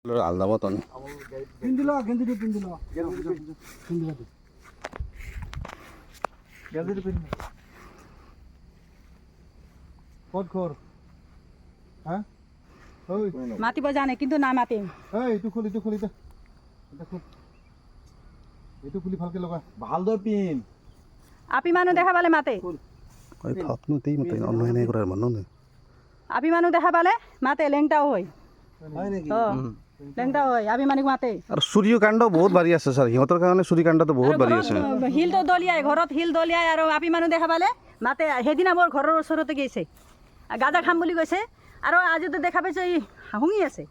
আলাদা মতন পিন্দিলো গেঞ্জিটি পিন্দিলো কত খোর হ্যাঁ ওই মাতিব জানে কিন্তু না মাতে এই ইটো খুলি দে এইটো খুলি ভালকে লগা ভাল দৰ পিন আপি মানুহ দেখা পালে মাতে ওই ফাপনু তেই মতে অন্য নাই করার মান না আপি মানুহ দেখা পালে মাতে লেংটাও হয় হয় নেকি লেংটাও হয় আপি মানুহ মাতে আর সূর্যকাণ্ড বহুত বাড়ি আছে স্যার সিহঁতৰ কাৰণে সূৰ্যকাণ্ডটো বহুত বাড়ি আছে শিলটো দলিয়াই ঘৰত শিল দলিয়াই আৰু আপি মানুহ দেখা পালে মাতে সেইদিনা মোৰ ঘৰৰ ওচৰতে গৈছে গাজা খাম বুলি কৈছে আৰু আজিতো দেখা পাইছে শুঙি আছে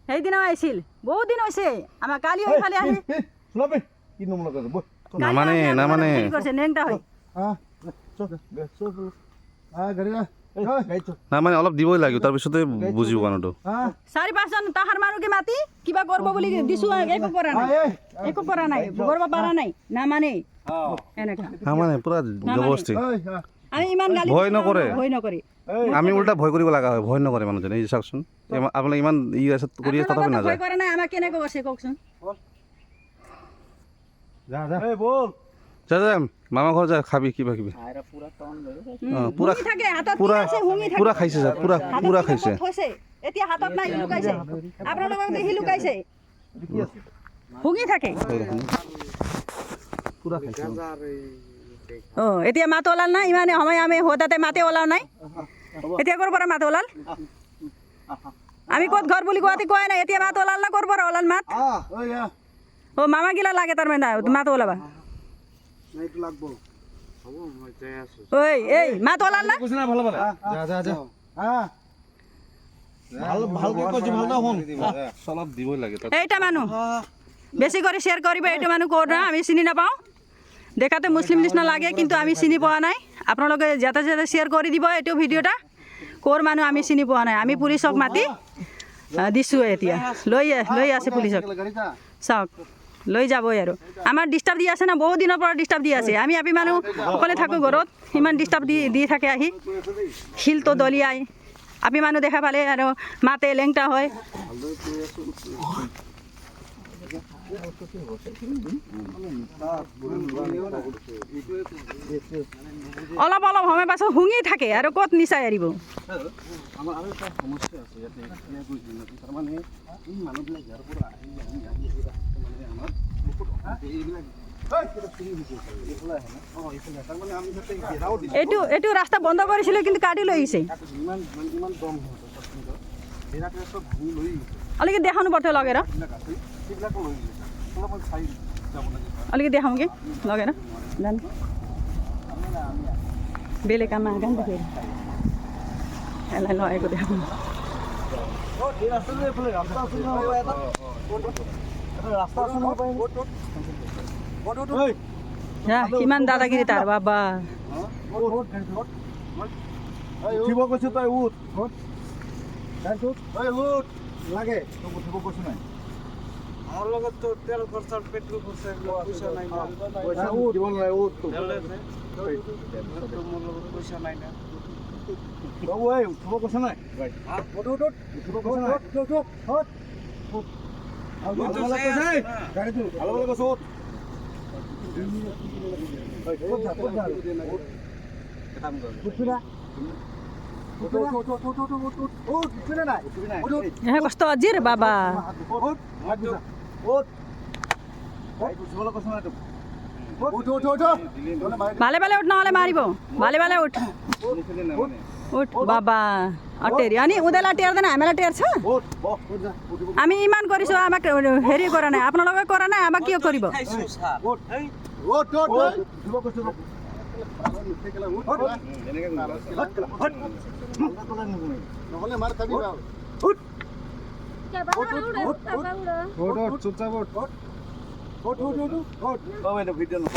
সেইদিনা আহিছিল বহুত দিন হৈছে আমাৰ কালি এইফালে আহি শুনাবে কি নম লগা বই না মানে কৰিছে লেংটা হয় গাড়ী না মানে অলপ দিবই লাগিব তাৰপিছতে বুজিব মানুহটো 4-5জন তাহাৰ মানুহকে মাতি কিবা কৰিব বুলি দিছো একো কৰা নাই কৰিব পৰা নাই না মানে এনেকা না মানে পুৰা জবৰদস্তি আমি ইমান গালি ভয় নকৰে আমি উল্টা ভয় কৰিব লগা হয় ভয় নকৰে মানুহজনে এই চাওকচোন আপোনাক ইমান ই আছে কৰি আছে তথাপি নাযায় ভয় কৰা নাই আমাক কেনেকৈ কৈছে কওকচোন যা এই বল যা মামা ঘৰ যা খাবি কিবা কিবি পুৰা থাকে হাতত পুৰা আছে হুঙি থাকে পুৰা খাইছে যা পুৰা খাইছে থৈছে এতিয়া হাতত নাই লুকাইছে আপোনালোকক দেখি লুকাইছে হুঙি থাকে পুৰা খাইছে এতিয়া মাত ওলাল না ইমানে সময় আমি হঠাতে মাতে ওলাও নাই এতিয়া ক'ৰ পৰা মাত ওলাল আমি ক'ত ঘৰ বুলি কোৱাতে কোৱাই নাই এতিয়া মাত ওলাল না ক'ৰ পৰা ওলাল মাত মামা গিলা লাগে তাৰমানে মাত ওলাবা ওই এই মাত ওলাল না অলপ দিবই লাগে এইটা মানুহ বেছি কৰি শ্বেয়াৰ কৰিব এইটো মানুহ ক'ৰ না আমি চিনি নাপাওঁ দেখাতে মুছলিম নিচিনা লাগে কিন্তু আমি চিনি পোৱা নাই আপোনালোকে যাতে শ্বেয়াৰ কৰি দিব এইটো ভিডিঅ'টা ক'ৰ মানুহ আমি চিনি পোৱা নাই আমি পুলিচক মাতি দিছোঁ এতিয়া লৈ আছে পুলিচক চাওক লৈ যাবই আৰু আমাৰ ডিষ্টাৰ্ব দি আছে না বহুত দিনৰ পৰা ডিষ্টাৰ্ব দি আছে আমি আপি মানুহ অকলে থাকোঁ ঘৰত ইমান ডিষ্টাৰ্ব দি থাকে আহি শিলটো দলিয়াই আপি মানুহ দেখা পালে আৰু মাতে লেংটা হয় অলপ সময় পাছত শুঙি থাকে আৰু ক'ত নিচাই এৰিব আমাৰ আৰু এটা সমস্যা আছে ইয়াতে ক্লিয়াৰ কৰি দিম তাৰমানে এই মানুহবিলাক ইয়াৰ পৰা আহি মানে আমাৰ এইটো ৰাস্তা বন্ধ কৰিছিলে কিন্তু কাটি লৈ আহিছে अलिकति देखाउनु पर्थ्यो लगेर अलिकति देखाउँ कि लगेर जानु बेलुकामा आएको नि त फेरि यसलाई लगेको देखाउनु किमान दादागिरी तार बाबा লাগে উঠিব কৈছো নাই আমার লগত তো তেল খরচা পেট্রোল খরচা পয়সা নাই না পয়সা দিব নাই ও তো মোর লগত পয়সা নাই না বাবু এই উঠিব কৈছো নাই ভাই উঠ উঠিব কৈছো নাই উঠ গাড়ি তো ভালো ভালো কৈছো कस्तो अजिर बाबा ভালে ভালে উঠ নহ'লে মাৰিব ভালে উঠ উঠ বাবা টেৰি अनि उनीहरूलाई टेर्दैन हामीलाई टेर्छ আমি ইমান কৰিছোঁ আমাক হেৰি কৰা নাই আপোনালোকে কৰা নাই আমাক কিয় কৰিব নহলে মাৰ খাবি না উঠ চুপচাপ উঠ বাবা এটা ভিডিও না